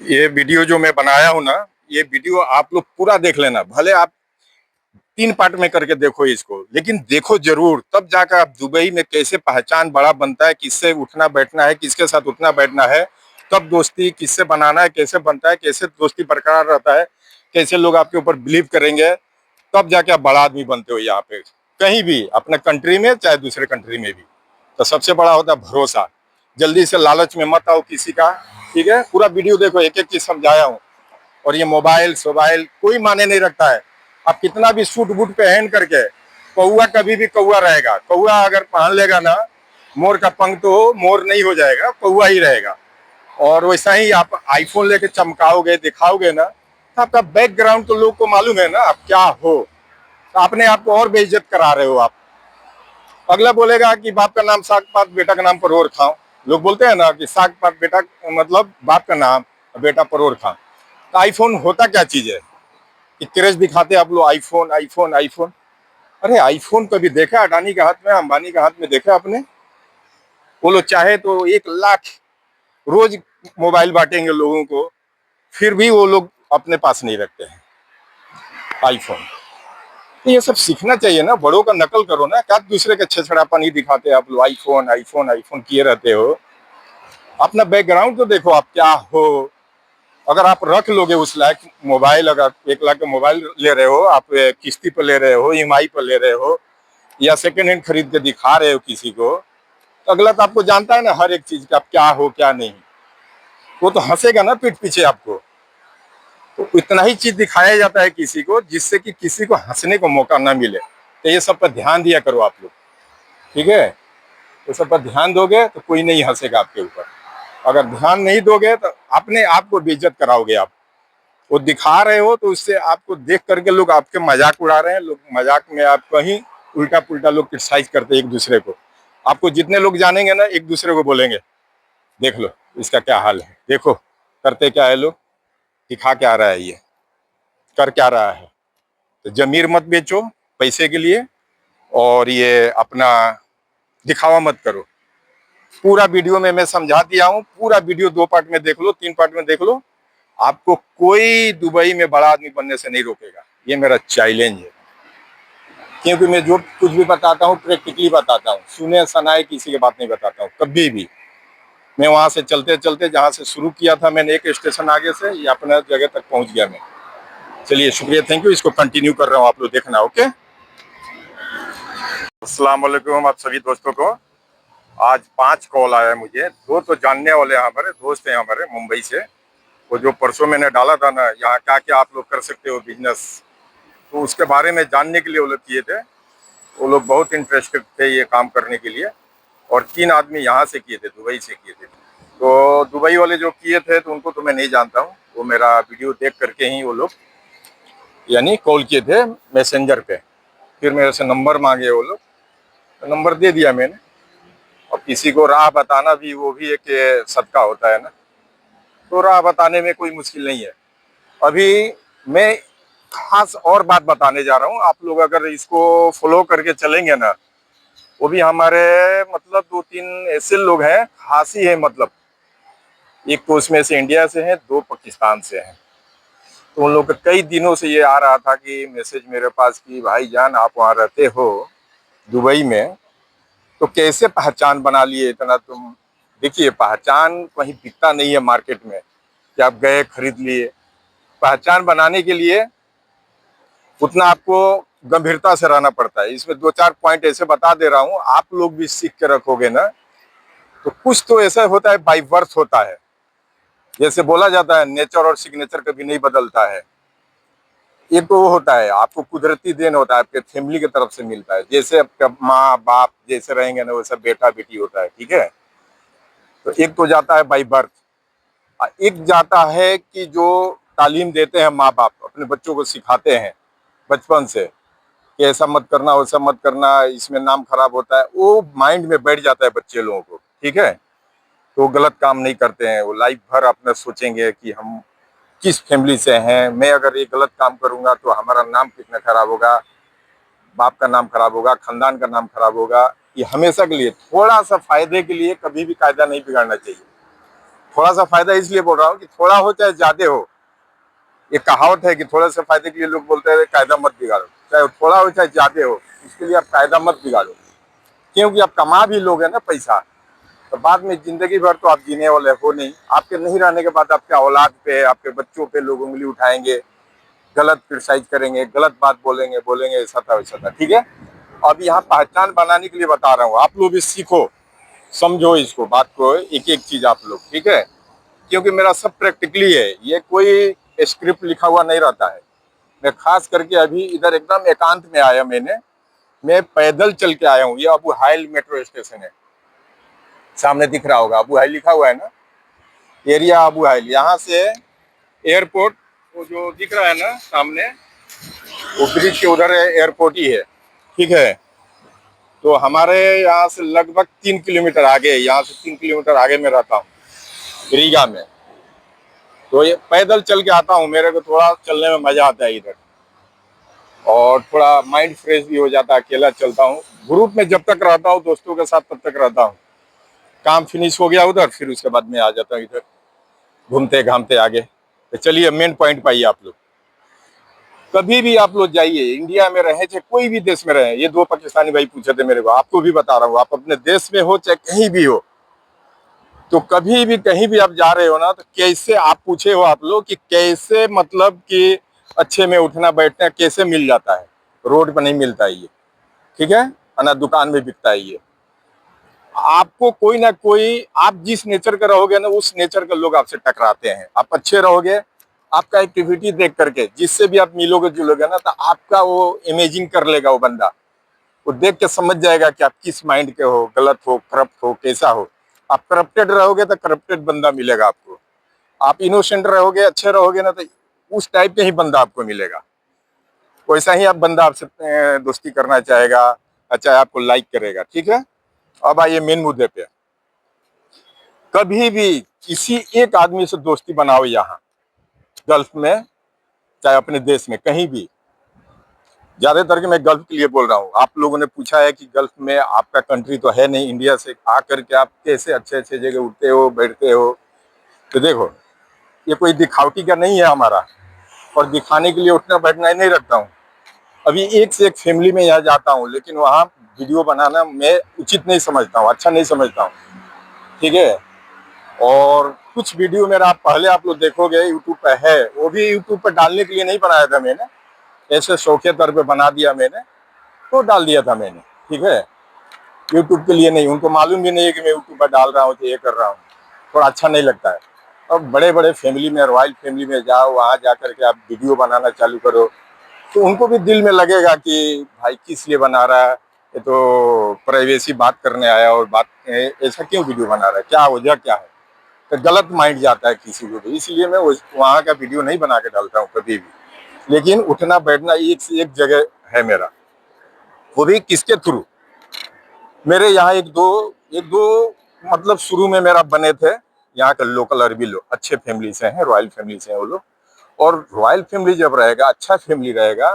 ये वीडियो जो मैं बनाया हूँ ना, ये वीडियो आप लोग पूरा देख लेना। भले आप 3 पार्ट में करके देखो इसको, लेकिन देखो जरूर, तब जाकर आप दुबई में कैसे पहचान बड़ा बनता है, किससे उठना बैठना है, किसके साथ उठना बैठना है, कब दोस्ती किससे बनाना है, कैसे बनता है, कैसे दोस्ती बरकरार रहता है, कैसे लोग आपके ऊपर बिलीव करेंगे, तब जाके आप बड़ा आदमी बनते हो यहाँ पे, कहीं भी अपने कंट्री में चाहे दूसरे कंट्री में भी। तो सबसे बड़ा होता है भरोसा। जल्दी से लालच में मत आओ किसी का। ठीक है, पूरा वीडियो देखो, एक एक चीज समझाया हूँ। और ये मोबाइल सोबाइल कोई माने नहीं रखता है। आप कितना भी सूट बूट पहन करके, कौआ कभी भी कौआ रहेगा। कौआ अगर पहन लेगा ना, मोर का पंख तो मोर नहीं हो जाएगा, कौआ ही रहेगा। और वैसा ही आप आईफोन लेके चमकाओगे दिखाओगे ना, तो आपका बैकग्राउंड तो लोग को मालूम है ना आप क्या हो। तो अपने आप को और बेइज्जत करा रहे हो आप। अगला बोलेगा कि बाप का नाम साग पात, बेटा का नाम परोर खाओ। लोग बोलते हैं ना कि साग पात बेटा, मतलब बाप का नाम, बेटा परोर खाओ। तो आईफोन होता क्या चीज है कि क्रेज दिखाते आप लोग, आईफोन आईफोन आईफोन। अरे आईफोन कभी देखा अडानी के हाथ में, अंबानी के हाथ में देखा आपने? वो लोग चाहे तो 1 लाख रोज मोबाइल बांटेंगे लोगों को, फिर भी वो लोग अपने पास नहीं रखते हैं आईफोन। तो ये सब सीखना चाहिए ना, बड़ों का नकल करो ना। क्या दूसरे के छेछड़ापन ही दिखाते आप लोग, आईफोन आईफोन आईफोन किए रहते हो। अपना बैकग्राउंड तो देखो आप क्या हो। अगर आप रख लोगे उस लायक मोबाइल, अगर 1 लाख का मोबाइल ले रहे हो आप, किस्ती पर ले रहे हो, ईएमआई पर ले रहे हो, या सेकेंड हैंड खरीद के दिखा रहे हो किसी को, तो अगला तो आपको जानता है ना हर एक चीज का आप क्या हो क्या नहीं। वो तो हंसेगा ना पीठ पीछे आपको। तो इतना ही चीज दिखाया जाता है किसी को, जिससे कि किसी को हंसने को मौका ना मिले। तो ये सब पर ध्यान दिया करो आप लोग। ठीक है, तो सब पर ध्यान दोगे तो कोई नहीं हंसेगा आपके ऊपर। अगर ध्यान नहीं दोगे तो अपने आप को बेइज्जत कराओगे आप। वो दिखा रहे हो तो उससे आपको देख करके लोग आपके मजाक उड़ा रहे हैं। लोग मजाक में आपको ही उल्टा पुल्टा लोग क्रिटिसाइज करते हैं एक दूसरे को। आपको जितने लोग जानेंगे ना, एक दूसरे को बोलेंगे देख लो इसका क्या हाल है, देखो करते क्या है लोग, दिखा क्या रहा है, ये कर क्या रहा है। तो जमीर मत बेचो पैसे के लिए, और ये अपना दिखावा मत करो। पूरा वीडियो में मैं समझा दिया हूँ। पूरा वीडियो 2 पार्ट में देख लो, 3 पार्ट में देख लो। आपको कोई दुबई में बड़ा आदमी बनने से नहीं रोकेगा, ये मेरा चैलेंज है। क्योंकि मैं जो कुछ भी बताता हूँ प्रैक्टिकली बताता हूँ, सुने सनाए किसी की बात नहीं बताता हूँ कभी भी। मैं वहां से चलते चलते जहां से शुरू किया था मैंने, एक स्टेशन आगे से, ये अपना जगह तक पहुंच गया मैं। चलिए शुक्रिया, थैंक यू। इसको कंटिन्यू कर रहा हूँ, आप लोग देखना। ओके, अस्सलाम वालेकुम आप सभी दोस्तों को। आज 5 कॉल आया है मुझे। 2 तो जानने वाले हमारे दोस्त हैं हमारे मुंबई से। वो जो परसों मैंने डाला था ना, यहाँ क्या क्या आप लोग कर सकते हो बिजनेस, तो उसके बारे में जानने के लिए वो लोग किए थे। वो लोग बहुत इंटरेस्टेड थे ये काम करने के लिए। और 3 आदमी यहाँ से किए थे, दुबई से किए थे। तो दुबई वाले जो किए थे तो उनको तो मैं नहीं जानता हूँ। वो मेरा वीडियो देख करके ही वो लोग यानी कॉल किए थे मैसेंजर पे। फिर मेरे से नंबर मांगे वो लोग, तो नंबर दे दिया मैंने। और किसी को राह बताना भी, वो भी एक सदका होता है ना। तो राह बताने में कोई मुश्किल नहीं है। अभी मैं खास और बात बताने जा रहा हूँ। आप लोग अगर इसको फॉलो करके चलेंगे ना, वो भी हमारे मतलब 2-3 ऐसे लोग हैं खास ही है। मतलब एक तो उसमें से इंडिया से है, 2 पाकिस्तान से हैं। तो उन लोग का कई दिनों से ये आ रहा था कि मैसेज मेरे पास कि भाईजान आप वहाँ रहते हो दुबई में, तो कैसे पहचान बना लिए इतना तुम। देखिए, पहचान कहीं बिकता नहीं है मार्केट में कि आप गए खरीद लिए। पहचान बनाने के लिए उतना आपको गंभीरता से रहना पड़ता है। इसमें 2-4 पॉइंट ऐसे बता दे रहा हूँ, आप लोग भी सीख के रखोगे ना, तो कुछ तो ऐसा होता है बाई बर्थ होता है। जैसे बोला जाता है नेचर और सिग्नेचर कभी नहीं बदलता है। एक तो वो होता है आपको कुदरती देन होता है, आपके फैमिली की तरफ से मिलता है। जैसे आपका माँ बाप जैसे रहेंगे ना, वैसा बेटा बेटी होता है। ठीक है, तो एक तो जाता है बाई बर्थ। एक जाता है कि जो तालीम देते हैं माँ बाप, अपने बच्चों को सिखाते हैं बचपन से कि ऐसा मत करना वैसा मत करना, इसमें नाम खराब होता है। वो माइंड में बैठ जाता है बच्चे लोगों को। ठीक है, तो गलत काम नहीं करते हैं। वो लाइफ भर अपना सोचेंगे कि हम किस फैमिली से हैं, मैं अगर ये गलत काम करूंगा तो हमारा नाम कितना खराब होगा, बाप का नाम खराब होगा, खानदान का नाम खराब होगा। ये हमेशा के लिए, थोड़ा सा फायदे के लिए कभी भी कायदा नहीं बिगाड़ना चाहिए। थोड़ा सा फायदा इसलिए बोल रहा हूँ कि थोड़ा हो चाहे ज्यादा हो, ये कहावत है कि थोड़े से फायदे के लिए लोग बोलते हैं कायदा मत बिगाड़ो, चाहे थोड़ा हो चाहे ज्यादा हो, इसके लिए आप कायदा मत बिगाड़ो, क्योंकि आप कमा भी लोगे ना पैसा, तो बाद में जिंदगी भर तो आप जीने वाले हो नहीं, आपके नहीं रहने के बाद आपके औलाद पे, आपके बच्चों पे लोग उंगली उठाएंगे, गलत क्रिटिसाइज करेंगे, गलत बात बोलेंगे, ऐसा था वैसा था। ठीक है, अब यहाँ पहचान बनाने के लिए बता रहा हूँ, आप लोग भी सीखो, समझो इसको, बात को, एक एक चीज आप लोग, ठीक है, क्योंकि मेरा सब प्रैक्टिकली है, ये कोई स्क्रिप्ट लिखा हुआ नहीं रहता है। मैं खास करके अभी इधर एकदम एकांत में आया, मैं पैदल चल के आया हूँ। ये अबू हाइल मेट्रो स्टेशन है, सामने दिख रहा होगा अबू हाइल लिखा हुआ है ना, एरिया अबू हाइल। यहाँ से एयरपोर्ट वो जो दिख रहा है ना सामने, वो ब्रिज के उधर एयरपोर्ट ही है। ठीक है, तो हमारे यहाँ से लगभग 3 किलोमीटर आगे, यहाँ से 3 किलोमीटर आगे में रहता हूँ, रीगा में। तो ये पैदल चल के आता हूँ, मेरे को थोड़ा चलने में मजा आता है इधर, और थोड़ा माइंड फ्रेश भी हो जाता है। अकेला चलता हूँ, ग्रुप में जब तक रहता हूँ दोस्तों के साथ तब तक रहता हूँ। काम फिनिश हो गया उधर, फिर उसके बाद में आ जाता हूँ इधर घूमते घामते आगे। तो चलिए मेन पॉइंट पाइए आप लोग। कभी भी आप लोग जाइए, इंडिया में रहे चाहे कोई भी देश में रहे, ये 2 पाकिस्तानी भाई पूछे थे मेरे को, आपको भी बता रहा हूँ, आप अपने देश में हो चाहे कहीं भी हो, तो कभी भी कहीं भी आप जा रहे हो ना, तो कैसे, आप पूछे हो आप लोग कि कैसे, मतलब कि अच्छे में उठना बैठना कैसे मिल जाता है, रोड पर नहीं मिलता है ये, ठीक है, ना दुकान में बिकता है ये। आपको कोई ना कोई, आप जिस नेचर का रहोगे ना, उस नेचर के लोग आपसे टकराते हैं। आप अच्छे रहोगे, आपका एक्टिविटी देख करके जिससे भी आप मिलोगे जुलोगे ना, तो आपका वो इमेजिन कर लेगा वो बंदा, वो देख के समझ जाएगा कि आप किस माइंड के हो, गलत हो, करप्ट हो, कैसा हो। आप करप्टेड रहोगे तो करप्टेड बंदा मिलेगा आपको, आप इनोसेंट रहोगे, अच्छे रहोगे ना, तो उस टाइप के ही बंदा आपको मिलेगा। वैसा ही आप बंदा आपसे दोस्ती करना चाहेगा, अच्छा आपको लाइक करेगा। ठीक है, अब आइए मेन मुद्दे पे। कभी भी किसी एक आदमी से दोस्ती बनाओ, यहाँ गल्फ में चाहे अपने देश में कहीं भी, ज्यादातर के मैं गल्फ के लिए बोल रहा हूँ। आप लोगों ने पूछा है कि गल्फ में, आपका कंट्री तो है नहीं, इंडिया से आकर के आप कैसे अच्छे अच्छे जगह उठते हो बैठते हो। तो देखो, ये कोई दिखावटी का नहीं है हमारा, और दिखाने के लिए उठना बैठना ही नहीं रखता हूँ। अभी एक से एक फैमिली में यहाँ जाता हूँ, लेकिन वहाँ वीडियो बनाना मैं उचित नहीं समझता हूँ, अच्छा नहीं समझता हूँ। ठीक है, और कुछ वीडियो मेरा पहले आप लोग देखोगे यूट्यूब पे है, वो भी यूट्यूब पर डालने के लिए नहीं बनाया था मैंने, ऐसे शौकिया तौर पे बना दिया मैंने, तो डाल दिया था मैंने। ठीक है, यूट्यूब के लिए नहीं, उनको मालूम भी नहीं है कि मैं यूट्यूब पर डाल रहा हूँ, तो ये कर रहा हूँ, थोड़ा अच्छा नहीं लगता है। अब बड़े बड़े फैमिली में, रॉयल फैमिली में जाओ, वहाँ जा करके आप वीडियो बनाना चालू करो, तो उनको भी दिल में लगेगा कि भाई किस लिए बना रहा है, ये तो प्राइवेसी बात करने आया, और बात ऐसा क्यों वीडियो बना रहा है, क्या वजह क्या है, तो गलत माइंड जाता है किसी को भी। इसलिए मैं वहाँ का वीडियो नहीं बना के डालता हूँ कभी भी। लेकिन उठना बैठना एक से एक जगह है मेरा, वो भी किसके थ्रू, मेरे यहाँ एक दो मतलब शुरू में मेरा बने थे, यहाँ के लोकल अरबी लोग, अच्छे फैमिली से हैं, रॉयल फैमिली से हैं वो लोग। और रॉयल फैमिली जब रहेगा, अच्छा फैमिली रहेगा,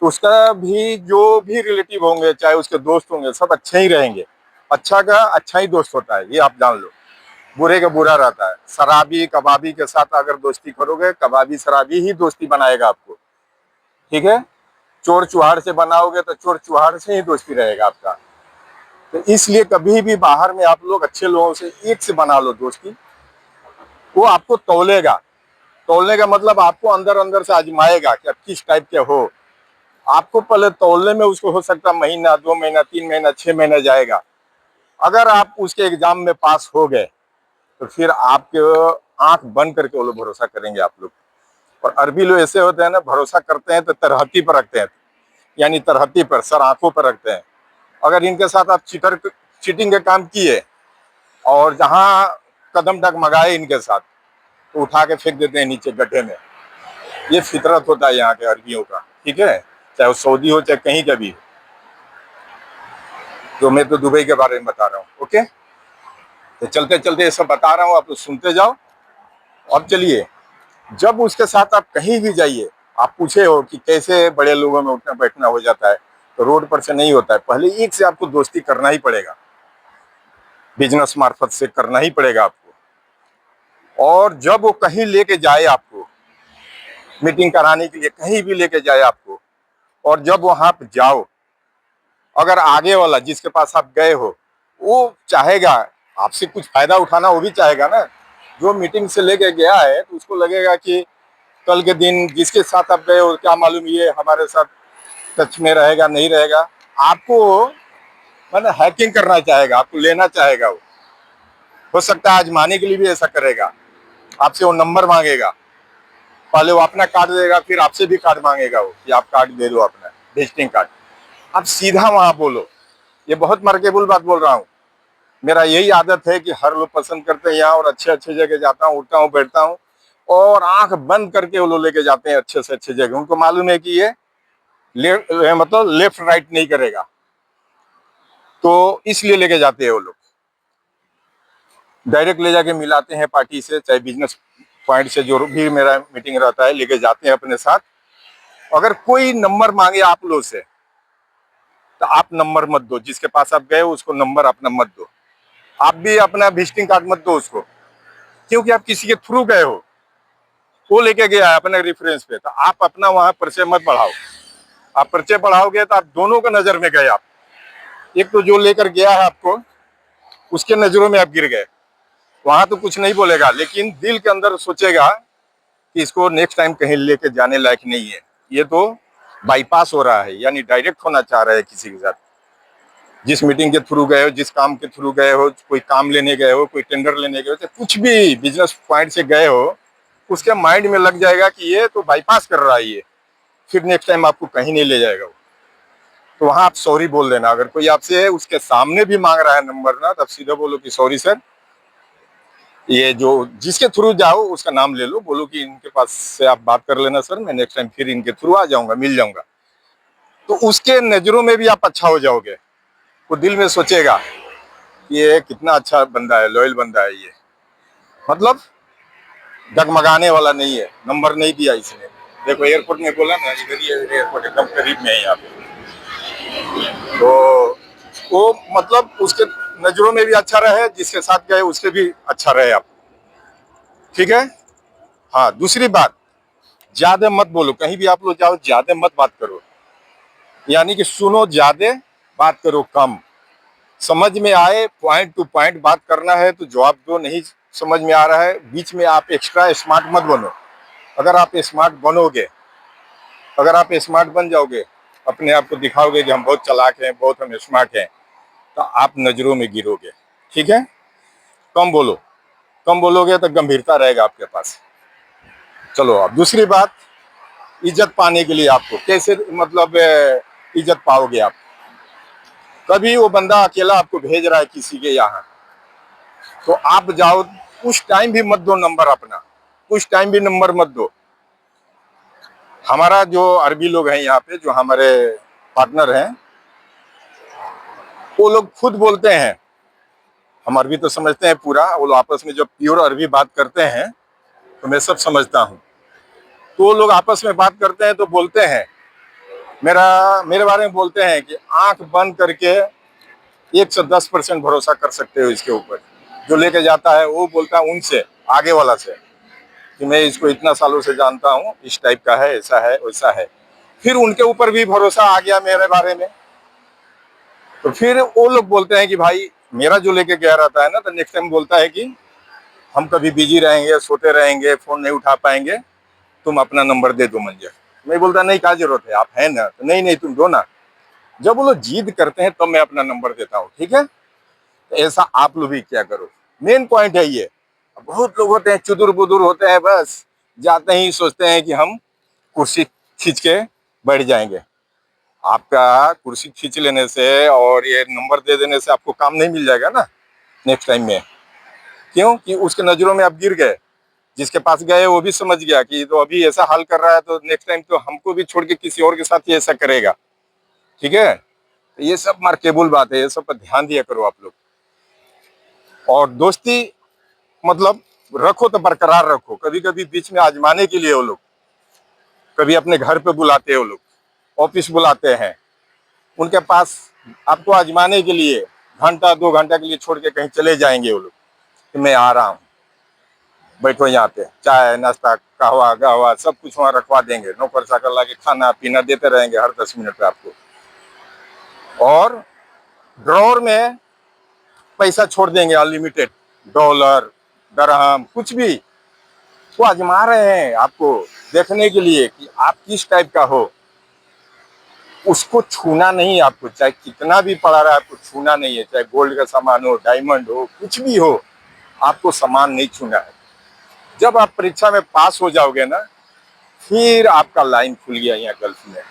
तो उसका भी जो भी रिलेटिव होंगे, चाहे उसके दोस्त होंगे, सब अच्छे ही रहेंगे। अच्छा का अच्छा ही दोस्त होता है, ये आप जान लो। बुरे का बुरा रहता है। शराबी कबाबी के साथ अगर दोस्ती करोगे, कबाबी शराबी ही दोस्ती बनाएगा आपको। ठीक है, चोर चुहाड़ से बनाओगे तो चोर चुहाड़ से ही दोस्ती रहेगा आपका। तो इसलिए कभी भी बाहर में आप लोग अच्छे लोगों से एक से बना लो दोस्ती, वो आपको तौलेगा। तौलने का मतलब आपको अंदर अंदर से आजमाएगा कि आप किस टाइप के हो। आपको पहले तौलने में उसको हो सकता महीना, 2 महीना, 3 महीना, 6 महीना जाएगा। अगर आप उसके एग्जाम में पास हो गए, तो फिर आपके आंख बंद करके वो लोग भरोसा करेंगे आप लोग। और अरबी लोग ऐसे होते हैं ना, भरोसा करते हैं तो तरहती पर रखते हैं, यानी तरहती पर, सर आंखों पर रखते हैं। अगर इनके साथ आप चीटिंग के काम किए, और जहां कदम डगमगाए इनके साथ, तो उठा के फेंक देते हैं नीचे गड्ढे में। ये फितरत होता है यहाँ के अरबियों का। ठीक है, चाहे वो सऊदी हो चाहे कहीं का भी हो। तो मैं तो दुबई के बारे में बता रहा हूँ। ओके, तो चलते चलते ये सब बता रहा हूँ, आप लोग सुनते जाओ। अब चलिए, जब उसके साथ आप कहीं भी जाइए, आप पूछे हो कि कैसे बड़े लोगों में उठना बैठना हो जाता है, तो रोड पर से नहीं होता है। पहले एक से आपको दोस्ती करना ही पड़ेगा, बिजनेस मार्फत से करना ही पड़ेगा आपको। और जब वो कहीं लेके जाए आपको मीटिंग कराने के लिए, कहीं भी लेके जाए आपको, और जब वहां पे जाओ, अगर आगे वाला जिसके पास आप गए हो वो चाहेगा आपसे कुछ फायदा उठाना, वो भी चाहेगा ना। जो मीटिंग से लेके गया है तो उसको लगेगा कि कल के दिन जिसके साथ आप गए हो, क्या मालूम ये हमारे साथ टच में रहेगा नहीं रहेगा। आपको मतलब हैकिंग करना चाहेगा, आपको लेना चाहेगा। वो हो सकता है आजमाने के लिए भी ऐसा करेगा, आपसे वो नंबर मांगेगा, पहले वो अपना कार्ड देगा, फिर आपसे भी कार्ड मांगेगा वो कि आप कार्ड दे दो अपना विजिटिंग कार्ड। आप सीधा वहां बोलो। ये बहुत मार्केबल बात बोल रहा हूँ। मेरा यही आदत है कि हर लोग पसंद करते हैं यहाँ, और अच्छे अच्छे जगह जाता हूँ, उठता हूँ, बैठता हूँ, और आंख बंद करके वो लोग लेके जाते हैं अच्छे से अच्छे जगह। उनको मालूम है कि ये मतलब लेफ्ट राइट नहीं करेगा, तो इसलिए लेके जाते हैं वो लोग। डायरेक्ट ले जाके मिलाते हैं पार्टी से, चाहे बिजनेस पॉइंट से, जो भी मेरा मीटिंग रहता है लेके जाते हैं अपने साथ। अगर कोई नंबर मांगे आप लोग से तो आप नंबर मत दो, जिसके पास आप गए हो उसको नंबर अपना मत दो। आप भी अपना विजिटिंग कार्ड मत दो उसको, क्योंकि आप किसी के थ्रू गए हो, वो लेके गया है अपने रेफरेंस पे, तो आप अपना वहां परिचय मत बढ़ाओ। आप परिचय बढ़ाओगे तो आप दोनों का नजर में गए। आप एक तो जो लेकर गया है आपको, उसके नजरों में आप गिर गए। वहां तो कुछ नहीं बोलेगा, लेकिन दिल के अंदर सोचेगा कि इसको नेक्स्ट टाइम कहीं लेके जाने लायक नहीं है, ये तो बाईपास हो रहा है, यानी डायरेक्ट होना चाह रहा है किसी के साथ। जिस मीटिंग के थ्रू गए हो, जिस काम के थ्रू गए हो, कोई काम लेने गए हो, कोई टेंडर लेने गए हो, तो कुछ भी बिजनेस पॉइंट से गए हो, उसके माइंड में लग जाएगा कि ये तो बाईपास कर रहा है ये, फिर नेक्स्ट टाइम आपको कहीं नहीं ले जाएगा वो। तो वहां आप सॉरी बोल देना। अगर कोई आपसे उसके सामने भी मांग रहा है नंबर ना, तब सीधा बोलो कि सॉरी सर, ये जो जिसके थ्रू जाओ उसका नाम ले लो, बोलो कि इनके पास से आप बात कर लेना सर, मैं नेक्स्ट टाइम फिर इनके थ्रू आ जाऊंगा, मिल जाऊंगा। तो उसके नजरों में भी आप अच्छा हो जाओगे। वो दिल में सोचेगा कि ये कितना अच्छा बंदा है, लॉयल बंदा है ये, मतलब डगमगाने वाला नहीं है, नंबर नहीं दिया इसने। देखो एयरपोर्ट में बोला ना, इधर ही एयरपोर्ट एकदम करीब में है यहाँ पे। तो वो मतलब उसके नजरों में भी अच्छा रहे, जिसके साथ गए उसके भी अच्छा रहे आप। ठीक है। हाँ, दूसरी बात, ज्यादा मत बोलो। कहीं भी आप लोग जाओ, ज्यादा मत बात करो, यानी कि सुनो ज्यादा, बात करो कम। समझ में आए, पॉइंट टू पॉइंट बात करना है तो जवाब दो। नहीं समझ में आ रहा है, बीच में आप एक्स्ट्रा स्मार्ट मत बनो। अगर आप स्मार्ट बनोगे, अगर आप स्मार्ट बन जाओगे, अपने आप को दिखाओगे कि हम बहुत चालाक हैं, बहुत हम स्मार्ट हैं, तो आप नजरों में गिरोगे। ठीक है। कम बोलो। कम बोलोगे तो गंभीरता रहेगा आपके पास। चलो, अब दूसरी बात, इज्जत पाने के लिए आपको कैसे मतलब इज्जत पाओगे आप। कभी वो बंदा अकेला आपको भेज रहा है किसी के यहाँ, तो आप जाओ, उस टाइम भी मत दो नंबर अपना, उस टाइम भी नंबर मत दो। हमारा जो अरबी लोग हैं यहाँ पे, जो हमारे पार्टनर हैं, वो लोग खुद बोलते हैं, हम अरबी तो समझते हैं पूरा, वो लोग आपस में जब प्योर अरबी बात करते हैं तो मैं सब समझता हूँ। तो वो लोग आपस में बात करते हैं तो बोलते हैं, मेरे बारे में बोलते हैं कि आंख बंद करके 110% भरोसा कर सकते हो इसके ऊपर। जो लेके जाता है वो बोलता है उनसे, आगे वाला से, कि मैं इसको इतना सालों से जानता हूँ, इस टाइप का है, ऐसा है वैसा है। फिर उनके ऊपर भी भरोसा आ गया मेरे बारे में, तो फिर वो लोग बोलते हैं कि भाई मेरा जो लेके गया रहता है ना, तो नेक्स्ट टाइम बोलता है कि हम कभी बिजी रहेंगे, सोते रहेंगे, फोन नहीं उठा पाएंगे, तुम अपना नंबर दे दो मुझे। मैं बोलता नहीं, क्या जरूरत है, आप है ना, तो नहीं नहीं तुम दो ना। जब वो लोग जिद करते हैं तब मैं अपना नंबर देता हूँ। ठीक है। तो ऐसा आप लोग भी क्या करो। मेन पॉइंट है ये। बहुत लोग होते हैं चुदुर बुदुर होते हैं, बस जाते ही सोचते हैं कि हम कुर्सी खींच के बैठ जाएंगे। आपका कुर्सी खींच लेने से और ये नंबर दे देने से आपको काम नहीं मिल जाएगा ना नेक्स्ट टाइम में। क्यों? कि उसके नजरों में आप गिर गए। जिसके पास गए वो भी समझ गया कि तो अभी ऐसा हाल कर रहा है, तो नेक्स्ट टाइम तो हमको भी छोड़ के किसी और के साथ ही ऐसा करेगा। ठीक है। तो ये सब मार्केबल बात है, ये सब पर ध्यान दिया करो आप लोग। और दोस्ती मतलब रखो तो बरकरार रखो। कभी कभी बीच में आजमाने के लिए वो लोग, कभी अपने घर पे बुलाते हैं वो लोग, ऑफिस बुलाते हैं, उनके पास आपको आजमाने के लिए घंटा 2 घंटा के लिए छोड़ के कहीं चले जाएंगे वो लोग कि मैं आ रहा हूँ। बैठो यहाँ पे, चाय नाश्ता कहवा गहवा सब कुछ वहाँ रखवा देंगे, नौकर चाकर ला के खाना पीना देते रहेंगे हर 10 मिनट पे आपको। और ड्रॉर में पैसा छोड़ देंगे अनलिमिटेड, डॉलर दरहम कुछ भी। वो आजमा रहे हैं आपको देखने के लिए कि आप किस टाइप का हो। उसको छूना नहीं आपको, चाहे कितना भी पड़ा रहा है आपको छूना नहीं है, चाहे गोल्ड का सामान हो, डायमंड हो, कुछ भी हो, आपको सामान नहीं छूना है। जब आप परीक्षा में पास हो जाओगे ना, फिर आपका लाइन खुल गया यहाँ गल्फ में।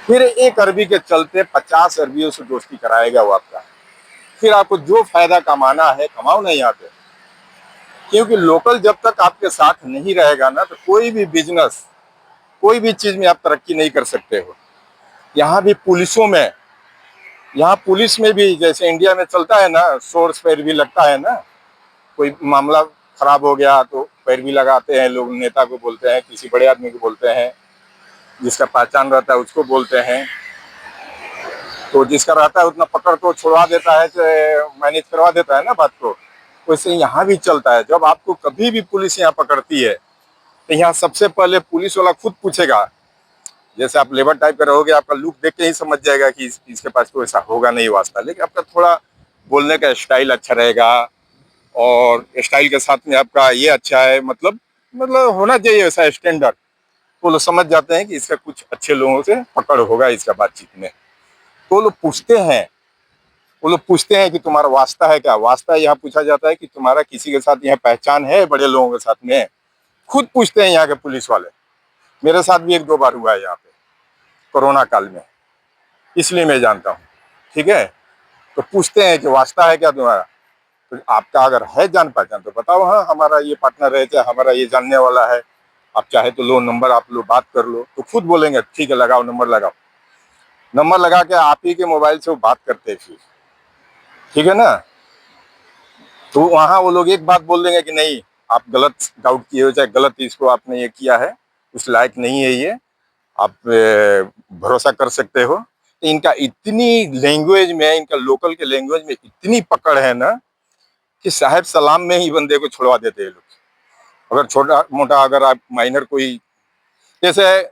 फिर एक अरबी के चलते 50 अरबियों से दोस्ती कराएगा वो आपका। फिर आपको जो फायदा कमाना है कमाओ ना यहाँ पे, क्योंकि लोकल जब तक आपके साथ नहीं रहेगा ना, तो कोई भी बिजनेस, कोई भी चीज में आप तरक्की नहीं कर सकते हो। यहाँ भी पुलिसों में, यहाँ पुलिस में भी जैसे इंडिया में चलता है ना, सोर्स पैर भी लगता है ना, कोई मामला खराब हो गया तो पैर भी लगाते हैं लोग, नेता को बोलते हैं, किसी बड़े आदमी को बोलते हैं, जिसका पहचान रहता है उसको बोलते हैं। तो जिसका रहता है उतना पकड़ को छुड़वा देता है, मैनेज करवा देता है ना बात को। वैसे यहाँ भी चलता है, जब आपको कभी भी पुलिस यहाँ पकड़ती है तो यहाँ सबसे पहले पुलिस वाला खुद पूछेगा। जैसे आप लेबर टाइप का रहोगे, आपका लुक देख के ही समझ जाएगा कि इसके पास तो ऐसा होगा नहीं वास्ता, लेकिन आपका थोड़ा बोलने का स्टाइल अच्छा रहेगा, और स्टाइल के साथ में आपका ये अच्छा है, मतलब होना चाहिए ऐसा स्टैंडर्ड। वो लोग समझ जाते हैं कि इसका कुछ अच्छे लोगों से पकड़ होगा इसका बातचीत में। तो लोग पूछते हैं, वो लोग पूछते हैं कि तुम्हारा वास्ता है क्या। वास्ता यहाँ पूछा जाता है कि तुम्हारा किसी के साथ यहाँ पहचान है बड़े लोगों के साथ में, खुद पूछते हैं यहाँ के पुलिस वाले। मेरे साथ भी 1-2 बार हुआ है यहाँ पे कोरोना काल में, इसलिए मैं जानता हूँ। ठीक है, तो पूछते हैं कि वास्ता है क्या तुम्हारा। तो आपका अगर है जान पहचान तो बताओ, हाँ हमारा ये पार्टनर है, चाहे हमारा ये जानने वाला है, आप चाहे तो लो नंबर, आप लो बात कर लो। तो खुद बोलेंगे ठीक है लगाओ नंबर, लगाओ नंबर, लगा के आप ही के मोबाइल से वो बात करते हैं फिर। ठीक है ना। तो वहां वो लोग एक बात बोल देंगे कि नहीं आप गलत डाउट किए हो, चाहे गलत इसको आपने ये किया है, उस लायक नहीं है ये, आप भरोसा कर सकते हो। तो इनका इतनी लैंग्वेज में, इनका लोकल के लैंग्वेज में इतनी पकड़ है ना कि साहेब सलाम में ही बंदे को छुड़वा देते हैं लोग। अगर छोटा मोटा, अगर आप माइनर कोई, जैसे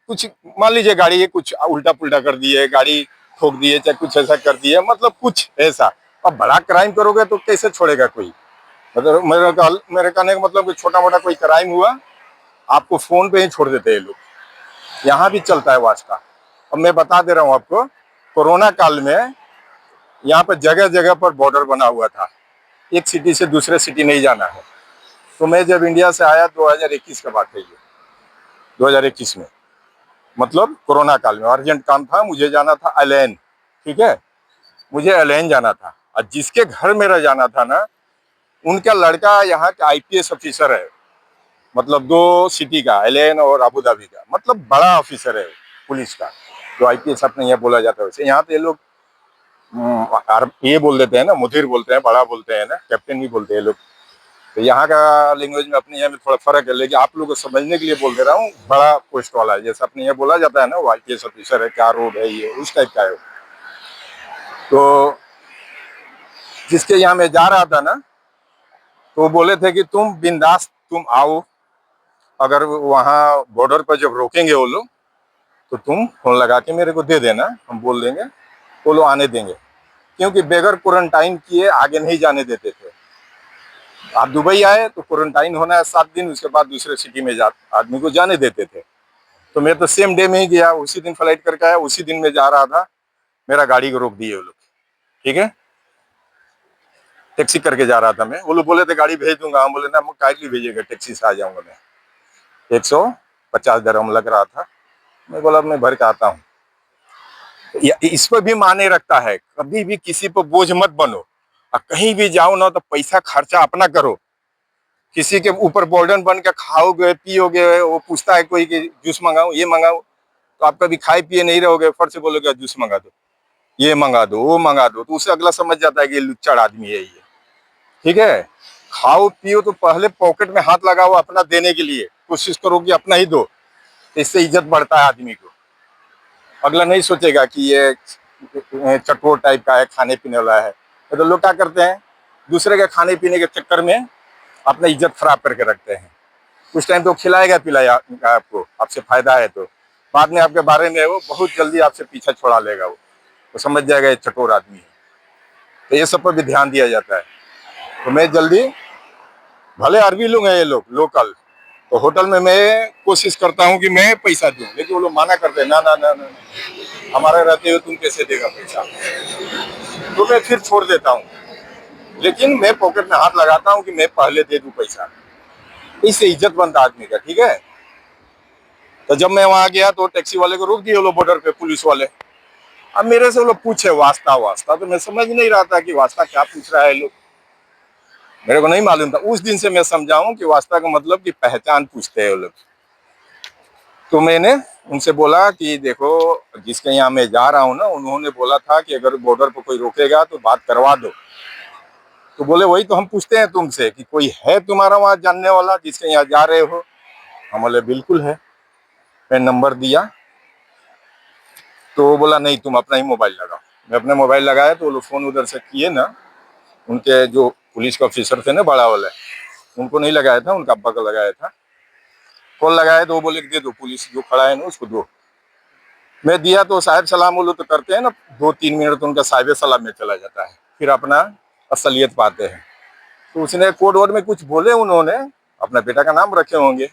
कुछ मान लीजिए गाड़ी है कुछ उल्टा पुल्टा कर दिए, गाड़ी ठोक दिए, चाहे कुछ ऐसा कर दिए, मतलब कुछ ऐसा। अब बड़ा क्राइम करोगे तो कैसे छोड़ेगा कोई। मतलब मेरे कहने का मतलब कि छोटा मोटा कोई क्राइम हुआ, आपको फोन पे ही छोड़ देते हैं लोग। यहाँ भी चलता है वास्ता। अब मैं बता दे रहा हूँ आपको, कोरोना काल में यहाँ पर जगह जगह पर बॉर्डर बना हुआ था, एक सिटी से दूसरे सिटी नहीं जाना है। तो मैं जब इंडिया से आया 2021 का बात है ये, 2021 में, मतलब कोरोना काल में अर्जेंट काम था, मुझे जाना था एलेन। ठीक है, मुझे एलेन जाना था, और जिसके घर मेरा जाना था ना, उनका लड़का यहाँ का आईपीएस ऑफिसर है, मतलब 2 सिटी का, एलेन और अबू धाबी का, मतलब बड़ा ऑफिसर है पुलिस का, जो आईपीएस अपने यहाँ बोला जाता है। वैसे यहाँ पे लोग ये बोल देते हैं ना, मुदीर बोलते हैं, बड़ा बोलते हैं ना, कैप्टन भी बोलते हैं लोग। तो यहाँ का लैंग्वेज में अपने यहाँ में थोड़ा फर्क है, लेकिन आप लोगों को समझने के लिए बोल दे रहा हूँ, बड़ा पोस्ट वाला है, जैसे अपने यहाँ बोला जाता है ना वो आईपीएस ऑफिसर है, क्या रोड है ये, उस टाइप का है। तो जिसके यहाँ मैं जा रहा था ना, तो वो बोले थे कि तुम बिंदास तुम आओ, अगर वहाँ बॉर्डर पर जब रोकेंगे वो लोग तो तुम फोन लगा के मेरे को दे देना, हम बोल देंगे, वो लोग आने देंगे। क्योंकि बगैर क्वारंटाइन किए आगे नहीं जाने देते थे। आप दुबई आए तो क्वारंटाइन होना है 7 दिन, उसके बाद दूसरे सिटी में जा आदमी को जाने देते थे। तो मैं तो सेम डे में ही गया, उसी दिन फ्लाइट करके आया, उसी दिन में जा रहा था, मेरा गाड़ी को रोक दिए वो लोग। ठीक है, टैक्सी करके जा रहा था मैं, वो लोग बोले थे गाड़ी भेज दूंगा, हम बोले ना काइटली भेजिएगा, टैक्सी से आ जाऊंगा मैं। 150 दरहम लग रहा था, मैं बोला मैं भर के आता हूँ। इस पर भी माने रखता है, कभी भी किसी पर बोझ मत बनो, और कहीं भी जाओ ना तो पैसा खर्चा अपना करो। किसी के ऊपर बर्डन बन के खाओगे पियोगे, वो पूछता है कोई कि जूस मंगाऊं ये मंगाऊं, तो आप कभी खाए पिए नहीं रहोगे, फट से बोलोगे जूस मंगा दो, ये मंगा दो, वो मंगा दो, तो उसे अगला समझ जाता है कि ये लुच्चड़ आदमी है ये। ठीक है, खाओ पियो तो पहले पॉकेट में हाथ लगाओ अपना देने के लिए, कोशिश करो कि अपना ही दो, इससे इज्जत बढ़ता है आदमी को। अगला नहीं सोचेगा कि ये चटोर टाइप का है, खाने पीने वाला है। तो लोग क्या करते हैं, दूसरे के खाने पीने के चक्कर में अपना इज्जत खराब करके रखते हैं। कुछ टाइम तो खिलाएगा पिलाएगा आपको, आपसे फायदा है तो बाद में आपके बारे में वो बहुत जल्दी आपसे पीछा छोड़ा लेगा। वो समझ जाएगा ये चटोर आदमी है। तो ये सब पर भी ध्यान दिया जाता है। तो मैं जल्दी, भले अरबी लोग हैं ये लोग लोकल, तो होटल में मैं कोशिश करता हूँ कि मैं पैसा दूं, लेकिन वो लोग माना करते हैं, ना ना ना ना, हमारे रहते हुए तुम कैसे देगा पैसा। तो मैं फिर छोड़ देता हूँ, लेकिन मैं पॉकेट में हाथ लगाता हूँ कि मैं पहले दे दूं पैसा। इससे इज्जत बनता आदमी का, ठीक है। तो जब मैं वहां गया तो टैक्सी वाले को रोक दिए वो लोग बॉर्डर पे, पुलिस वाले। अब मेरे से वो लोग पूछे वास्ता वास्ता, तो मैं समझ नहीं रहा था कि वास्ता क्या पूछ रहा है लोग, मेरे को नहीं मालूम था। उस दिन से मैं समझा हूं कि वास्ता का मतलब कि पहचान पूछते हैं वो लोग। तो मैंने उनसे बोला कि देखो, जिसके यहाँ मैं जा रहा हूँ ना, उन्होंने बोला था कि अगर बॉर्डर पर कोई रोकेगा तो बात करवा दो। तो बोले वही तो हम पूछते हैं तुमसे कि कोई है तुम्हारा वहां जानने वाला जिसके यहाँ जा रहे हो। हम बोले बिल्कुल है। मैं नंबर दिया तो वो बोला नहीं, तुम अपना ही मोबाइल लगाओ। मैं अपने मोबाइल लगाया तो वो लोग फोन उधर से किए ना, उनके जो पुलिस के ऑफिसर थे ना बड़ा वाले, उनको नहीं लगाया था, उनका अब्बा को लगाया था। कॉल लगाया तो वो बोले दे दो, पुलिस जो खड़ा है ना उसको दो। मैं दिया तो साहिब सलाम वो लोग तो करते हैं ना, 2-3 मिनट तो उनका साहिब सलाम में चला जाता है, फिर अपना असलियत पाते हैं। तो उसने कोड वर्ड में कुछ बोले, उन्होंने अपना बेटा का नाम रखे होंगे,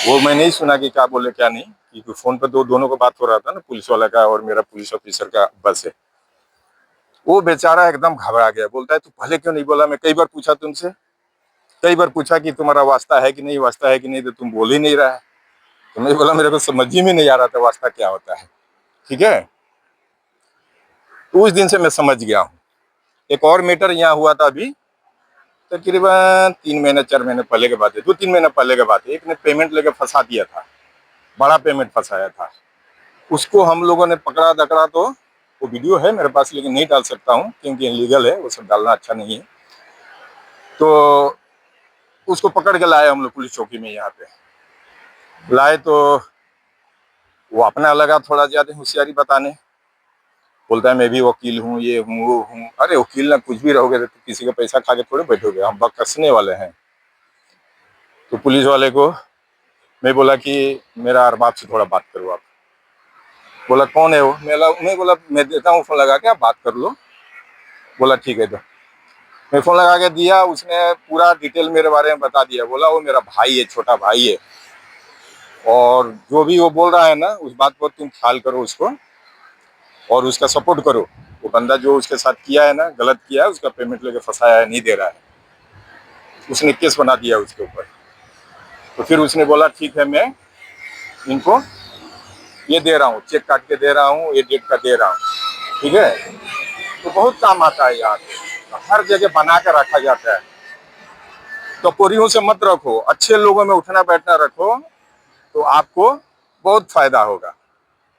वो मैं नहीं सुना कि क्या बोले क्या नहीं, क्योंकि फोन पे दोनों को बात हो रहा था ना, पुलिस वाला का और मेरा पुलिस ऑफिसर का बस है। वो बेचारा एकदम घबरा गया, बोलता है तू पहले क्यों नहीं बोला, मैं कई बार पूछा तुमसे, कई बार पूछा कि तुम्हारा वास्ता है कि नहीं, वास्ता है कि नहीं, तो तुम बोल ही नहीं रहा है। तो मैं बोला मेरे को समझ ही में नहीं आ रहा था वास्ता क्या होता है, ठीक है। तो उस दिन से मैं समझ गया हूँ। एक और मैटर यहाँ हुआ था अभी तकरीबन 3 महीने 4 महीने पहले के बात है, 2-3 महीने पहले के बात है। एक ने पेमेंट लेके फंसा दिया था, बड़ा पेमेंट फंसाया था। उसको हम लोगों ने पकड़ा दकड़ा, तो वो वीडियो है मेरे पास, लेकिन नहीं डाल सकता हूँ क्योंकि इलीगल है, वो सब डालना अच्छा नहीं है। तो उसको पकड़ के लाए हम लोग पुलिस चौकी में, यहाँ पे लाए तो वो अपना लगा थोड़ा ज्यादा होशियारी बताने, बोलता है मैं भी वकील हूँ, ये हूँ वो हूँ। अरे वकील ना कुछ भी रहोगे तो किसी का पैसा खा के थोड़े बैठोगे, हम बक कसने वाले हैं। तो पुलिस वाले को मैं बोला कि मेरा अरबाब से थोड़ा बात करो आप। बोला कौन है वो, मैं बोला मैं देता हूँ फोन लगा के, आप बात कर लो। बोला ठीक है। तो मैं फोन लगा के दिया, उसने पूरा डिटेल मेरे बारे में बता दिया। बोला वो मेरा भाई है, छोटा भाई है, और जो भी वो बोल रहा है ना उस बात पर तुम ख्याल करो उसको और उसका सपोर्ट करो। वो बंदा जो उसके साथ किया है ना, गलत किया है, उसका पेमेंट लेके फंसाया है, नहीं दे रहा है, उसने केस बना दिया उसके ऊपर। तो फिर उसने बोला ठीक है, मैं इनको ये दे रहा हूँ, चेक काट के दे रहा हूँ, ये डेट का दे रहा हूँ, ठीक है। तो बहुत काम आता है यहाँ पे, तो हर जगह बना के रखा जाता है। तो टपोरियों से मत रखो, अच्छे लोगों में उठना बैठना रखो, तो आपको बहुत फायदा होगा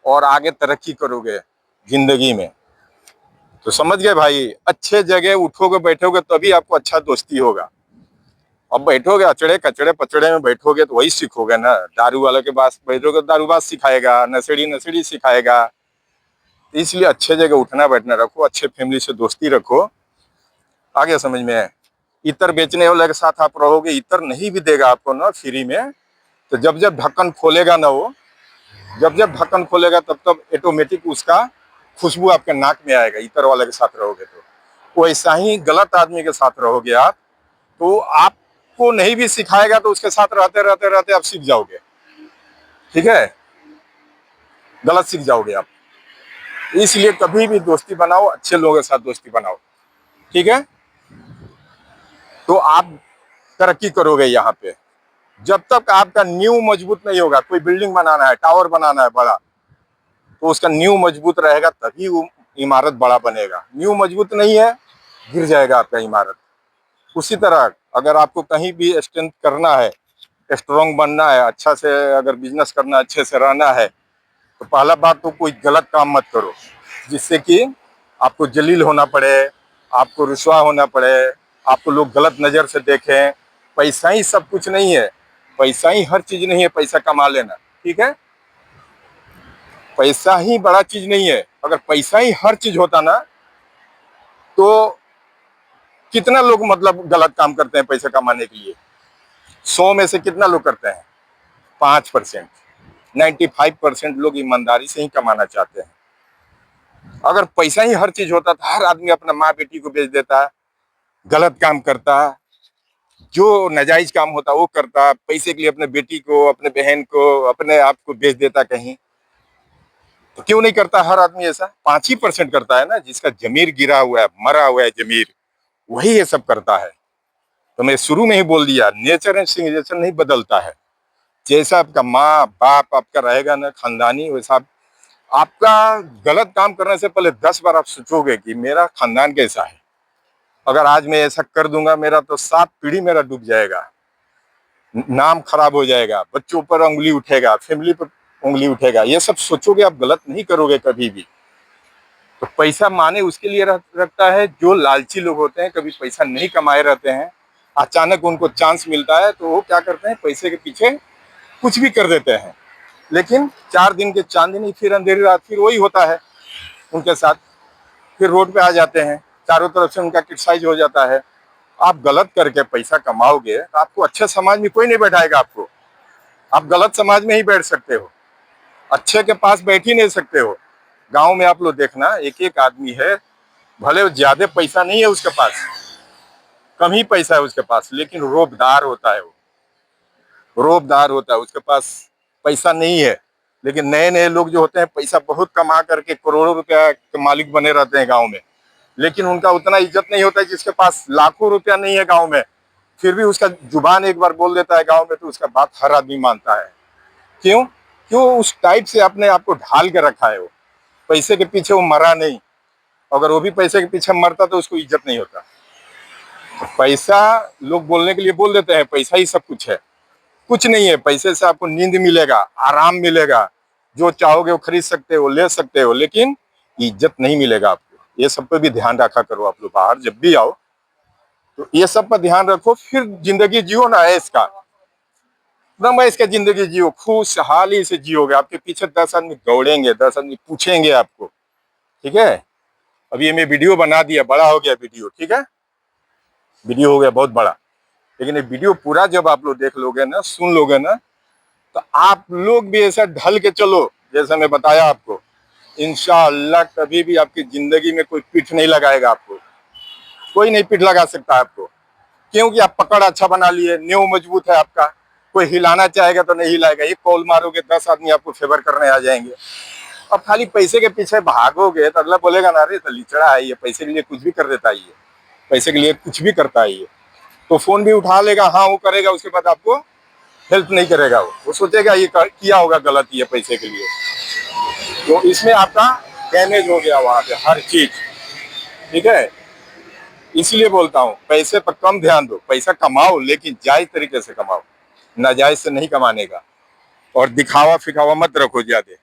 और आगे तरक्की करोगे जिंदगी में। तो समझ गए भाई, अच्छे जगह उठोगे बैठोगे तभी आपको अच्छा दोस्ती होगा। अब बैठोगे अचड़े कचड़े पचड़े में बैठोगे तो वही सीखोगे ना, दारू वाले के पास बैठोगे दारूबाज सिखाएगा, नशेड़ी नशेड़ी सिखाएगा। तो इसलिए अच्छे जगह उठना बैठना रखो, अच्छे फैमिली से दोस्ती रखो। आगे समझ में है। इतर बेचने वाले के साथ आप रहोगे, इतर नहीं भी देगा आपको ना फ्री में, तो जब जब ढक्कन खोलेगा ना वो, जब जब ढक्कन खोलेगा तब तब ऑटोमेटिक उसका खुशबू आपके नाक में आएगा। इतर वाले के साथ रहोगे तो वैसा ही गलत आदमी के साथ रहोगे आप, तो आपको नहीं भी सिखाएगा तो उसके साथ रहते रहते रहते आप सीख जाओगे, ठीक है, गलत सीख जाओगे आप। इसलिए कभी भी दोस्ती बनाओ, अच्छे लोगों के साथ दोस्ती बनाओ, ठीक है। तो आप तरक्की करोगे यहाँ पे। जब तक आपका नींव मजबूत नहीं होगा, कोई बिल्डिंग बनाना है, टावर बनाना है बड़ा, तो उसका नींव मजबूत रहेगा तभी वो इमारत बड़ा बनेगा। नींव मजबूत नहीं है, गिर जाएगा आपका इमारत। उसी तरह अगर आपको कहीं भी स्ट्रेंथ करना है, स्ट्रॉन्ग बनना है, अच्छा से अगर बिजनेस करना है, अच्छे से रहना है, तो पहला बात तो कोई गलत काम मत करो जिससे कि आपको जलील होना पड़े, आपको रुसवा होना पड़े, आपको लोग गलत नजर से देखें। पैसा ही सब कुछ नहीं है, पैसा ही हर चीज नहीं है, पैसा कमा लेना, ठीक है। पैसा ही बड़ा चीज नहीं है। अगर पैसा ही हर चीज होता ना, तो कितना लोग मतलब गलत काम करते हैं पैसे कमाने के लिए? 100 में से कितना लोग करते हैं? 5%। 95% लोग ईमानदारी से ही कमाना चाहते हैं। अगर पैसा ही हर चीज होता तो हर आदमी अपना माँ बेटी को बेच देता, गलत काम करता, जो नाजायज काम होता वो करता, पैसे के लिए अपने बेटी को, अपने बहन को, अपने आप को बेच देता कहीं। तो क्यों नहीं करता हर आदमी ऐसा? 5% करता है ना, जिसका जमीर गिरा हुआ है, मरा हुआ है जमीर, वही ये सब करता है। तो मैं शुरू में ही बोल दिया, नेचर एंड सिग्नेचर नहीं बदलता है। जैसा आपका माँ बाप आपका रहेगा ना खानदानी, वैसा आपका गलत काम करने से पहले 10 बार आप सोचोगे कि मेरा खानदान कैसा है। अगर आज मैं ऐसा कर दूंगा, मेरा तो 7 पीढ़ी मेरा डूब जाएगा, नाम खराब हो जाएगा, बच्चों पर उंगली उठेगा, फैमिली पर उंगली उठेगा। ये सब सोचोगे, आप गलत नहीं करोगे कभी भी। तो पैसा माने उसके लिए रखता है जो लालची लोग होते हैं, कभी पैसा नहीं कमाए रहते हैं, अचानक उनको चांस मिलता है तो वो क्या करते हैं, पैसे के पीछे कुछ भी कर देते हैं। लेकिन 4 दिन के चांदनी, फिर अंधेरी रात, फिर वही होता है उनके साथ। फिर रोड पे आ जाते हैं, चारों तरफ से उनका क्रिटिसाइज हो जाता है। आप गलत करके पैसा कमाओगे तो आपको अच्छे समाज में कोई नहीं बैठाएगा आपको। आप गलत समाज में ही बैठ सकते हो, अच्छे के पास बैठ ही नहीं सकते हो। गांव में आप लोग देखना, एक एक आदमी है, भले ज्यादा पैसा नहीं है उसके पास, कम ही पैसा है उसके पास, लेकिन रोबदार होता है। वो रोबदार होता है, उसके पास पैसा नहीं है, लेकिन नए नए लोग जो होते हैं पैसा बहुत कमा करके करोड़ों रुपया के मालिक बने रहते हैं गांव में, लेकिन उनका उतना इज्जत नहीं होता है जिसके पास लाखों रुपया नहीं है गांव में, फिर भी उसका जुबान एक बार बोल देता है गांव में तो उसका बात हर आदमी मानता है। क्यों? क्यों? उस टाइप से अपने आप को ढाल के रखा है। वो पैसे के पीछे वो मरा नहीं, अगर वो भी पैसे के पीछे मरता तो उसको इज्जत नहीं होता। तो पैसा लोग बोलने के लिए बोल देते हैं पैसा ही सब कुछ है, कुछ नहीं है। पैसे से आपको नींद मिलेगा, आराम मिलेगा, जो चाहोगे वो खरीद सकते हो, ले सकते हो, लेकिन इज्जत नहीं मिलेगा आपको। ये सब पे भी ध्यान रखा करो। आप लोग बाहर जब भी आओ तो ये सब पर ध्यान रखो, फिर जिंदगी जियो ना ऐश का, एकदम ऐश का जिंदगी जियो, खुशहाली से जियोगे। आपके पीछे 10 आदमी दौड़ेंगे, 10 आदमी पूछेंगे आपको, ठीक है। अब ये मैं वीडियो बना दिया, बड़ा हो गया वीडियो, ठीक है, वीडियो हो गया बहुत बड़ा, लेकिन ये वीडियो पूरा जब आप लोग देख लोगे ना, सुन लोगे ना, तो आप लोग भी ऐसा ढल के चलो जैसा मैं बताया आपको। इंशाअल्लाह कभी भी आपकी जिंदगी में कोई पीठ नहीं लगाएगा आपको, कोई नहीं पीठ लगा सकता आपको, क्योंकि आप पकड़ अच्छा बना लिए, नींव मजबूत है आपका। कोई हिलाना चाहेगा तो नहीं हिलाएगा। एक कॉल मारोगे 10 आदमी आपको फेवर करने आ जाएंगे। अब खाली पैसे के पीछे भागोगे तो अगला बोलेगा ना, अरे तो लिचड़ा है ये, पैसे के लिए कुछ भी कर देता है ये, पैसे के लिए कुछ भी करता है ये। तो फोन भी उठा लेगा, हाँ वो करेगा, उसके बाद आपको हेल्प नहीं करेगा। वो सोचेगा ये किया होगा गलत ये पैसे के लिए। तो इसमें आपका डैमेज हो गया वहां पे हर चीज, ठीक है। इसलिए बोलता हूँ पैसे पर कम ध्यान दो, पैसा कमाओ लेकिन जायज तरीके से कमाओ, नाजायज से नहीं कमाने का। और दिखावा फिखावा मत रखो ज्यादा।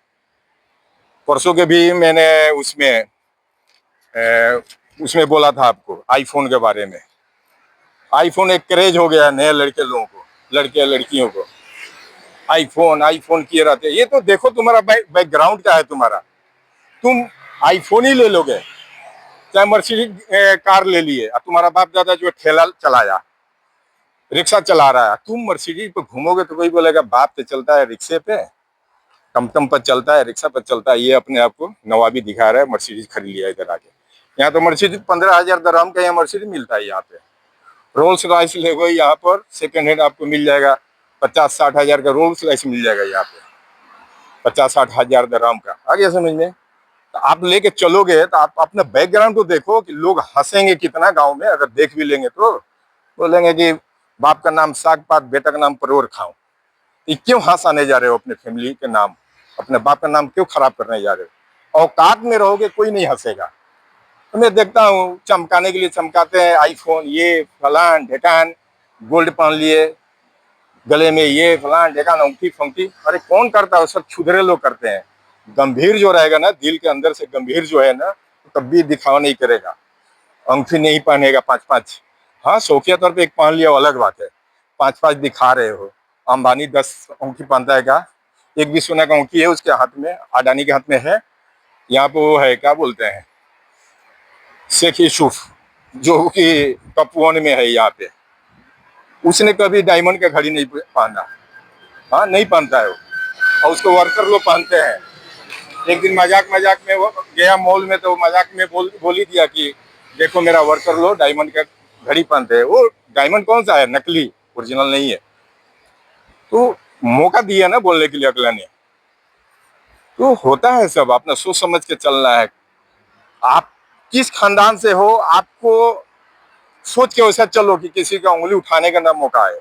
परसों के भी मैंने उसमें बोला था आपको आईफोन के बारे में। आईफोन एक क्रेज हो गया नए लड़के लोगों को, लड़के लड़कियों को आईफोन आईफोन किए रहते। ये तो देखो तुम्हारा बैकग्राउंड क्या है तुम्हारा, तुम आईफोन ही ले लोगे, चाहे मर्सिडीज कार ले लिए। तुम्हारा बाप दादा जो ठेला चलाया, रिक्शा चला रहा है, तुम मर्सिडीज पे घूमोगे तो कोई बोलेगा बाप पे चलता है रिक्शे पे, टमटम पर चलता है, रिक्शा पर चलता है, ये अपने आप को नवाबी दिखा रहा है, मर्सिडीज खरीद लिया इधर आके। यहाँ तो मर्सिडीज 15,000 दरहम का यहाँ मर्सिडीज मिलता है। यहाँ पे रोल्स रॉयस ले गई, यहाँ पर सेकेंड हैंड आपको मिल जाएगा 50-60 हजार का रोल्स रॉयस मिल जाएगा यहाँ पे, 50-60 हजार दरहम का। आ गया समझ में? तो आप लेके चलोगे तो आप अपने बैकग्राउंड को देखो कि लोग हंसेंगे कितना गांव में, अगर देख भी लेंगे तो बोलेंगे कि बाप का नाम साग पात, बेटा का नाम परोर खाओ। ये क्यों हंसाने जा रहे हो अपने फैमिली के नाम, अपने बाप का नाम क्यों खराब करने जा रहे हो? औकात में रहोगे कोई नहीं हंसेगा। तो मैं देखता हूँ चमकाने के लिए चमकाते हैं आईफोन, ये फलान ढेकान, गोल्ड पहन लिए गले में, ये फलान ढेकान, अंगूठी फंगठी। अरे कौन करता है? सब छुधरे लोग करते हैं। गंभीर जो रहेगा ना, दिल के अंदर से गंभीर जो है ना, तो कभी दिखावा नहीं करेगा, अंगूठी नहीं पहनेगा 5-5। हाँ शौकिया तौर पे एक पहन लिया अलग बात है, 5-5 दिखा रहे हो। अंबानी 10 अंगूठी पहनता है क्या? एक भी सोना का अंगूठी है उसके हाथ में, अडानी के हाथ में है। यहाँ पे वो है क्या बोलते हैं, शेख यूसुफ, जो कि टॉप 1 में है यहाँ पे, उसने कभी डायमंड का घड़ी नहीं पहना। हाँ, नहीं पहनता है वो, और उसको वर्कर लोग पहनते हैं। एक दिन मजाक मजाक में वो गया मॉल में, तो मजाक में बोल ही दिया कि देखो मेरा वर्कर लोग डायमंड का घड़ी पहनते हैं। वो डायमंड कौन सा है, नकली, ओरिजिनल नहीं है। तो मौका दिया ना बोलने के लिए अगला ने। तो होता है सब, अपना सोच समझ के चलना है। आप किस खानदान से हो, आपको सोच के वैसा चलो कि किसी का उंगली उठाने का ना मौका है।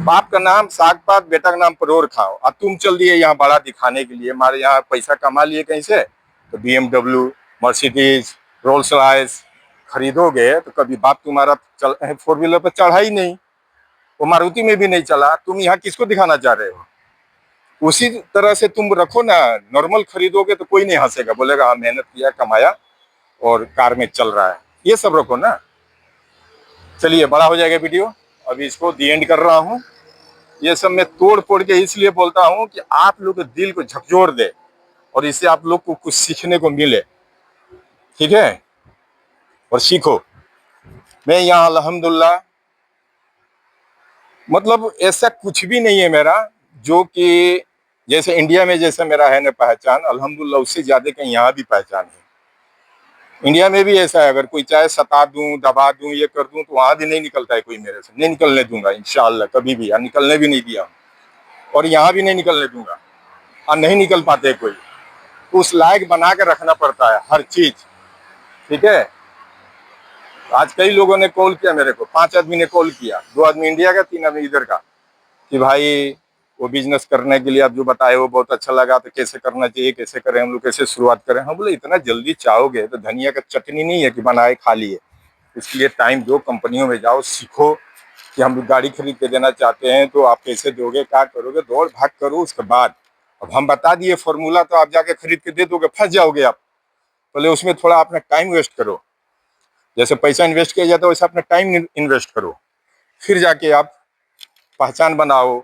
बाप का नाम साग पात, बेटा का नाम परोर खाओ। अब तुम चल दिए यहाँ बड़ा दिखाने के लिए, हमारे यहाँ पैसा कमा लिए कहीं से, तो BMW, मर्सिडीज, रोल्स रॉयस खरीदोगे तो कभी बाप तुम्हारा 4 व्हीलर पर चढ़ा ही नहीं, वो मारुति में भी नहीं चला। तुम यहाँ किसको दिखाना चाह रहे हो? उसी तरह से तुम रखो ना, नॉर्मल खरीदोगे तो कोई नहीं हंसेगा, बोलेगा हाँ मेहनत किया, कमाया और कार में चल रहा है। ये सब रखो ना। चलिए, बड़ा हो जाएगा वीडियो, अभी इसको दी एंड कर रहा हूँ। ये सब मैं तोड़ फोड़ के इसलिए बोलता हूँ कि आप लोग के दिल को झकझोर दे और इससे आप लोग को कुछ सीखने को मिले, ठीक है? और सीखो। मैं यहाँ अल्हम्दुलिल्लाह, मतलब ऐसा कुछ भी नहीं है मेरा जो कि जैसे इंडिया में जैसे मेरा है ना पहचान, अल्हम्दुलिल्लाह उससे ज्यादा कहीं यहाँ भी पहचान है। इंडिया में भी ऐसा है, अगर कोई चाहे सता दूं, दबा दूं, ये कर दूं, तो वहां भी नहीं निकलता है कोई मेरे से। नहीं निकलने दूंगा इंशाअल्लाह कभी भी, और निकलने भी नहीं दिया, और यहाँ भी नहीं निकलने दूंगा। और नहीं निकल पाते कोई, तो उस लायक बना के रखना पड़ता है हर चीज, ठीक है? आज कई लोगों ने कॉल किया मेरे को, 5 आदमी ने कॉल किया, 2 आदमी इंडिया का, 3 आदमी इधर का, कि भाई वो बिजनेस करने के लिए आप जो बताए वो बहुत अच्छा लगा, तो कैसे करना चाहिए, कैसे करें हम लोग, कैसे शुरुआत करें? हम बोले इतना जल्दी चाहोगे तो धनिया का चटनी नहीं है कि बनाए खा लिए। इसके लिए टाइम दो, कंपनियों में जाओ, सीखो कि हम गाड़ी खरीद के देना चाहते हैं तो आप कैसे दोगे, क्या करोगे, दौड़ भाग करो। उसके बाद अब हम बता दिए फॉर्मूला, तो आप जाके खरीद के दे दोगे, फंस जाओगे आप। पहले उसमें थोड़ा अपना टाइम वेस्ट करो, जैसे पैसा इन्वेस्ट किया जाता है वैसे अपना टाइम इन्वेस्ट करो, फिर जाके आप पहचान बनाओ,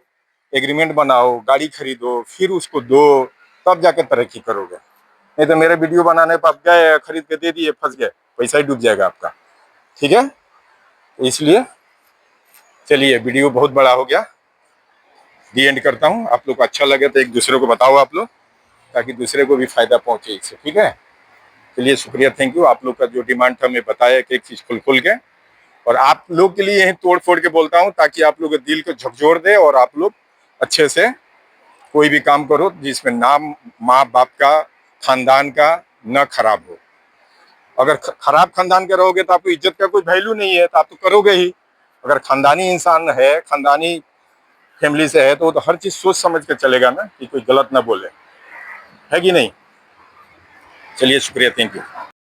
एग्रीमेंट बनाओ, गाड़ी खरीदो, फिर उसको दो, तब जाके तरक्की करोगे। नहीं तो मेरे वीडियो बनाने पर आप गए, खरीद के दे दिए, फंस गए, पैसा ही डूब जाएगा आपका, ठीक है? इसलिए चलिए, वीडियो बहुत बड़ा हो गया, दी एंड करता हूँ। आप लोग को अच्छा लगे तो एक दूसरे को बताओ आप लोग, ताकि दूसरे को भी फायदा पहुंचे इससे, ठीक है? चलिए, शुक्रिया, थैंक यू। आप लोग का जो डिमांड था मैं बताया एक एक चीज खुल के, और आप लोग के लिए यही तोड़ फोड़ के बोलता हूँ ताकि आप लोग के दिल को झकझोर दे और आप लोग अच्छे से कोई भी काम करो जिसमें नाम माँ बाप का, खानदान का न खराब हो। अगर खराब खानदान के रहोगे तो आपको इज्जत का कोई वैल्यू नहीं है, तो आप तो करोगे ही। अगर खानदानी इंसान है, खानदानी फैमिली से है, तो वो तो हर चीज सोच समझ के चलेगा ना, कि कोई गलत ना बोले, है कि नहीं? चलिए, शुक्रिया, थैंक यू।